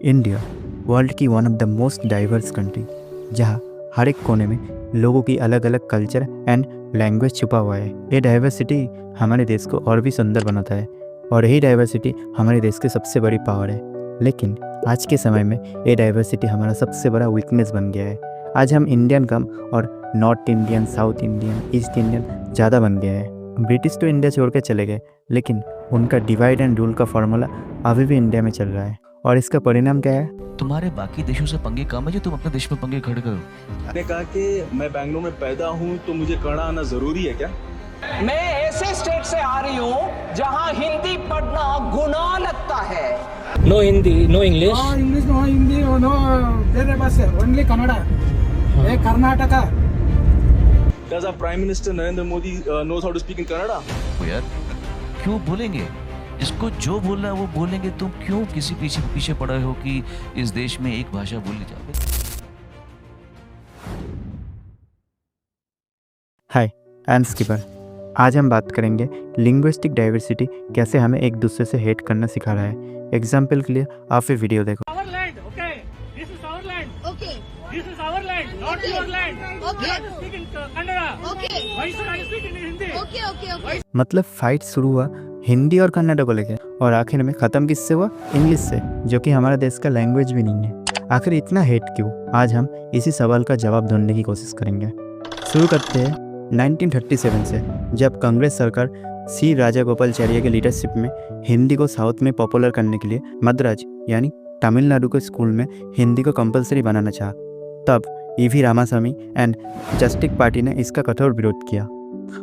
India world की one of the most diverse country, जहाँ हर एक कोने में लोगों की अलग अलग कल्चर एंड लैंग्वेज छुपा हुआ है। ये डाइवर्सिटी हमारे देश को और भी सुंदर बनाता है और यही डाइवर्सिटी हमारे देश की सबसे बड़ी पावर है। लेकिन आज के समय में ये डाइवर्सिटी हमारा सबसे बड़ा वीकनेस बन गया है। आज हम इंडियन कम और north Indian, south Indian, east Indian ज़्यादा बन गया है। ब्रिटिश तो इंडिया छोड़ के चले गए, लेकिन उनका डिवाइड एंड रूल का फॉर्मूला अभी भी इंडिया में चल रहा है। और इसका परिणाम क्या है? तुम्हारे बाकी देशों से पंगे कम है जो तुम अपने देश में पंगे खड़े करो। मैंने कहा कि मैं बेंगलुरु में पैदा हूँ तो मुझे कन्नड़ आना जरूरी है क्या? मैं ऐसे स्टेट से आ रही हूँ जहाँ हिंदी पढ़ना गुनाह लगता है। No Hindi, no English. No English, no Hindi, no ಬೇರೆ ಭಾಷೆ, only ಕನ್ನಡ. ಏ Karnataka. Does our Prime Minister Narendra Modi knows how to speak in Kannada? तो यार क्यों बोलेंगे? जिसको जो बोलना है वो बोलेंगे। तुम क्यों किसी पीछे पड़े हो कि इस देश में एक भाषा बोली जाए? हाय, आई एम स्कीपर। आज हम बात करेंगे लिंग्विस्टिक डाइवर्सिटी कैसे हमें एक दूसरे से हेट करना सिखा रहा है। एग्जाम्पल के लिए आप ये वीडियो देखो। Our land, okay. This is our land. Okay. This is our land, not Okay. your land. Okay. You have to speak in Kannada. Okay. Why should I speak in Hindi? Okay, okay, okay. मतलब fight शुरू हुआ हिंदी और कन्नड़ को लेकर और आखिर में ख़त्म किससे हुआ? इंग्लिश से, जो कि हमारा देश का लैंग्वेज भी नहीं है। आखिर इतना हेट क्यों? आज हम इसी सवाल का जवाब ढूंढने की कोशिश करेंगे। शुरू करते हैं 1937 से, जब कांग्रेस सरकार सी राजागोपालाचारी के लीडरशिप में हिंदी को साउथ में पॉपुलर करने के लिए मद्रास यानी तमिलनाडु के स्कूल में हिंदी को कंपलसरी बनाना चाहा। तब E V Ramaswamy and justice party ने इसका कठोर विरोध किया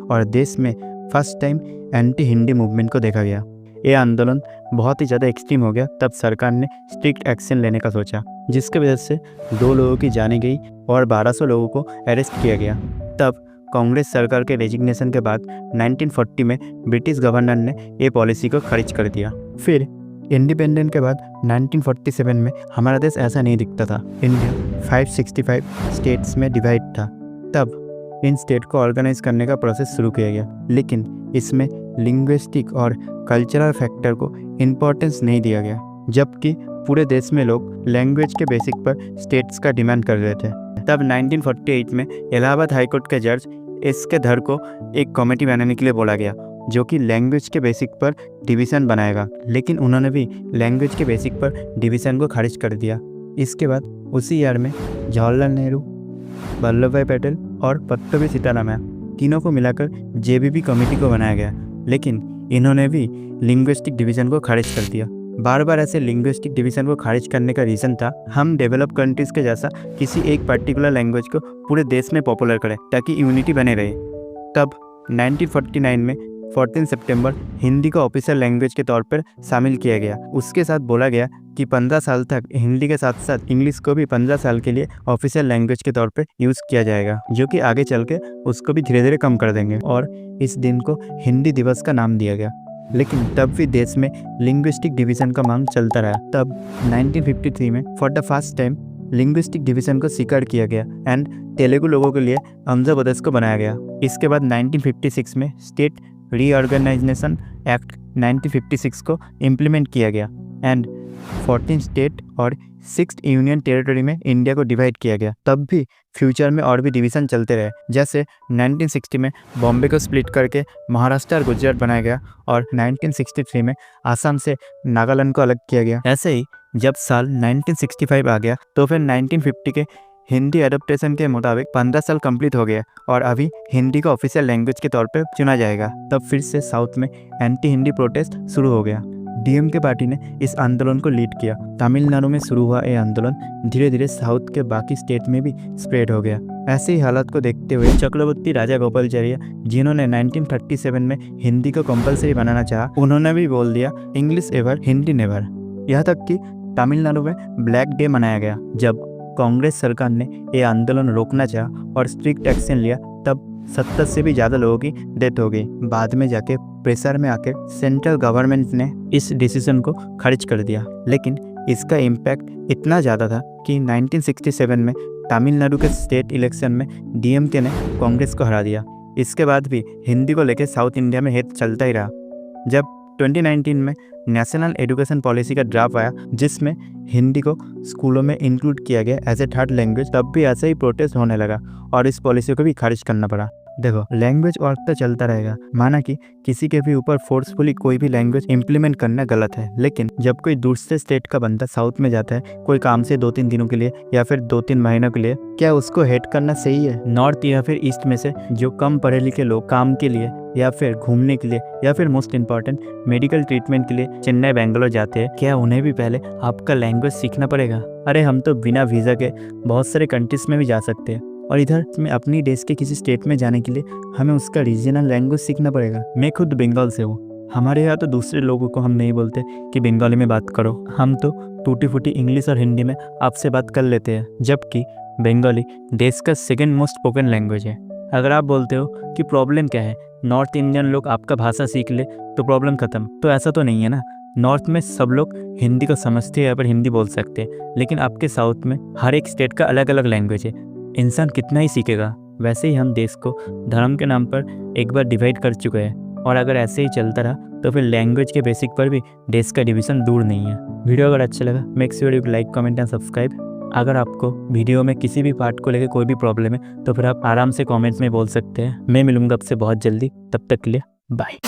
और देश में first time anti Hindi movement को देखा गया। ये आंदोलन बहुत ही ज़्यादा एक्सट्रीम हो गया। तब सरकार ने स्ट्रिक्ट एक्शन लेने का सोचा, जिसके वजह से 2 लोगों की जाने गई और 1200 लोगों को अरेस्ट किया गया। तब कांग्रेस सरकार के रेजिग्नेशन के बाद 1940 में ब्रिटिश गवर्नर ने ये पॉलिसी को खारिज कर दिया। फिर इंडिपेंडेंट के बाद 1947 में हमारा देश ऐसा नहीं दिखता था। इंडिया 565 स्टेट्स में डिवाइड था। तब इन स्टेट को ऑर्गेनाइज करने का प्रोसेस शुरू किया गया, लेकिन इसमें लिंग्विस्टिक और कल्चरल फैक्टर को इम्पोर्टेंस नहीं दिया गया, जबकि पूरे देश में लोग लैंग्वेज के बेसिक पर स्टेट्स का डिमांड कर रहे थे। तब 1948 में इलाहाबाद हाईकोर्ट के जज इसके धर को एक कमेटी बनाने के लिए बोला गया, जो कि लैंग्वेज के बेसिक पर डिवीज़न बनाएगा, लेकिन उन्होंने भी लैंग्वेज के बेसिक पर डिवीज़न को खारिज कर दिया। इसके बाद उसी ईयर में जवाहरलाल नेहरू, वल्लभ भाई पटेल और पट्टभी सीतारामैया तीनों को मिलाकर जेबीबी कमेटी को बनाया गया, लेकिन इन्होंने भी लिंग्विस्टिक डिवीज़न को खारिज कर दिया। बार बार ऐसे लिंग्विस्टिक डिवीज़न को खारिज करने का रीज़न था, हम डेवलप कंट्रीज़ के जैसा किसी एक पर्टिकुलर लैंग्वेज को पूरे देश में पॉपुलर करें ताकि यूनिटी बने रहे। तब 1949 में 14 सितंबर हिंदी को ऑफिशियल लैंग्वेज के तौर पर शामिल किया गया। उसके साथ बोला गया कि 15 साल तक हिंदी के साथ साथ इंग्लिश को भी 15 साल के लिए ऑफिशियल लैंग्वेज के तौर पर यूज़ किया जाएगा, जो कि आगे चल के उसको भी धीरे धीरे कम कर देंगे और इस दिन को हिंदी दिवस का नाम दिया गया। लेकिन तब भी देश में लिंग्विस्टिक डिवीज़न का मांग चलता रहा। तब 1953 में for the first time linguistic division को स्वीकार किया गया एंड तेलुगु लोगों के लिए आंध्र प्रदेश को बनाया गया। इसके बाद 1956 में स्टेट रीऑर्गेनाइजेशन एक्ट 1956 को इम्प्लीमेंट किया गया एंड 14 स्टेट और 6 यूनियन टेरिटरी में इंडिया को डिवाइड किया गया। तब भी फ्यूचर में और भी डिवीज़न चलते रहे, जैसे 1960 में बॉम्बे को स्प्लिट करके महाराष्ट्र और गुजरात बनाया गया और 1963 में आसाम से नागालैंड को अलग किया गया। ऐसे ही जब साल 1965 आ गया तो फिर 1950 के हिंदी एडप्टेशन के मुताबिक 15 साल कंप्लीट हो गया और अभी हिंदी को ऑफिशियल लैंग्वेज के तौर पर चुना जाएगा। तब फिर से साउथ में एंटी हिंदी प्रोटेस्ट शुरू हो गया। डीएमके पार्टी ने इस आंदोलन को लीड किया। तमिलनाडु में शुरू हुआ ये आंदोलन धीरे धीरे साउथ के बाकी स्टेट में भी स्प्रेड हो गया। ऐसे ही हालात को देखते हुए चक्रवर्ती राजागोपालाचारी, जिन्होंने 1937 में हिंदी को कंपलसरी बनाना चाहा, उन्होंने भी बोल दिया इंग्लिश एवर, हिंदी नेवर। यहाँ तक कि तमिलनाडु में ब्लैक डे मनाया गया। जब कांग्रेस सरकार ने ये आंदोलन रोकना चाहा और स्ट्रिक्ट एक्शन लिया, तब 70 से भी ज़्यादा लोगों की डेथ हो गई। बाद में जाके प्रेशर में आकर सेंट्रल गवर्नमेंट ने इस डिसीजन को खारिज कर दिया, लेकिन इसका इम्पैक्ट इतना ज़्यादा था कि 1967 में तमिलनाडु के स्टेट इलेक्शन में डीएमके ने कांग्रेस को हरा दिया। इसके बाद भी हिंदी को लेकर साउथ इंडिया में हेट चलता ही रहा। जब 2019 में नेशनल एजुकेशन पॉलिसी का ड्राफ्ट आया जिसमें हिंदी को स्कूलों में इंक्लूड किया गया एज ए थर्ड लैंग्वेज। तब भी ऐसे ही प्रोटेस्ट होने लगा और इस पॉलिसी को भी खारिज करना पड़ा। देखो, लैंग्वेज और तो चलता रहेगा, माना कि किसी के भी ऊपर फोर्सफुली कोई भी लैंग्वेज इंप्लीमेंट करना गलत है, लेकिन जब कोई दूसरे स्टेट का बंदा साउथ में जाता है कोई काम से 2-3 दिनों के लिए या फिर 2-3 महीनों के लिए, क्या उसको हेट करना सही है? नॉर्थ या फिर ईस्ट में से जो कम पढ़े लिखे लोग काम के लिए या फिर घूमने के लिए या फिर मोस्ट इंपॉर्टेंट मेडिकल ट्रीटमेंट के लिए चेन्नई बेंगलोर जाते हैं, क्या उन्हें भी पहले आपका लैंग्वेज सीखना पड़ेगा? अरे हम तो बिना वीज़ा के बहुत सारे कंट्रीज में भी जा सकते हैं, और इधर में अपनी देश के किसी स्टेट में जाने के लिए हमें उसका रीजनल लैंग्वेज सीखना पड़ेगा। मैं खुद बंगाल से हूँ, हमारे यहाँ तो दूसरे लोगों को हम नहीं बोलते कि बंगाली में बात करो, हम तो टूटी फूटी इंग्लिश और हिंदी में आपसे बात कर लेते हैं, जबकि बंगाली देश का सेकेंड मोस्ट स्पोकन लैंग्वेज है। अगर आप बोलते हो कि प्रॉब्लम क्या है, नॉर्थ इंडियन लोग आपका भाषा सीख ले तो प्रॉब्लम खत्म, तो ऐसा तो नहीं है ना। नॉर्थ में सब लोग हिंदी को समझते हैं या फिर हिंदी बोल सकते हैं, लेकिन आपके साउथ में हर एक स्टेट का अलग अलग लैंग्वेज है, इंसान कितना ही सीखेगा। वैसे ही हम देश को धर्म के नाम पर एक बार डिवाइड कर चुके हैं, और अगर ऐसे ही चलता रहा तो फिर लैंग्वेज के बेसिक पर भी देश का डिवीज़न दूर नहीं है। वीडियो अगर अच्छा लगा make sure you like, comment and subscribe. अगर आपको वीडियो में किसी भी पार्ट को लेकर कोई भी प्रॉब्लम है तो फिर आप आराम से कमेंट्स में बोल सकते हैं। मैं मिलूंगा आपसे बहुत जल्दी, तब तक के लिए बाय।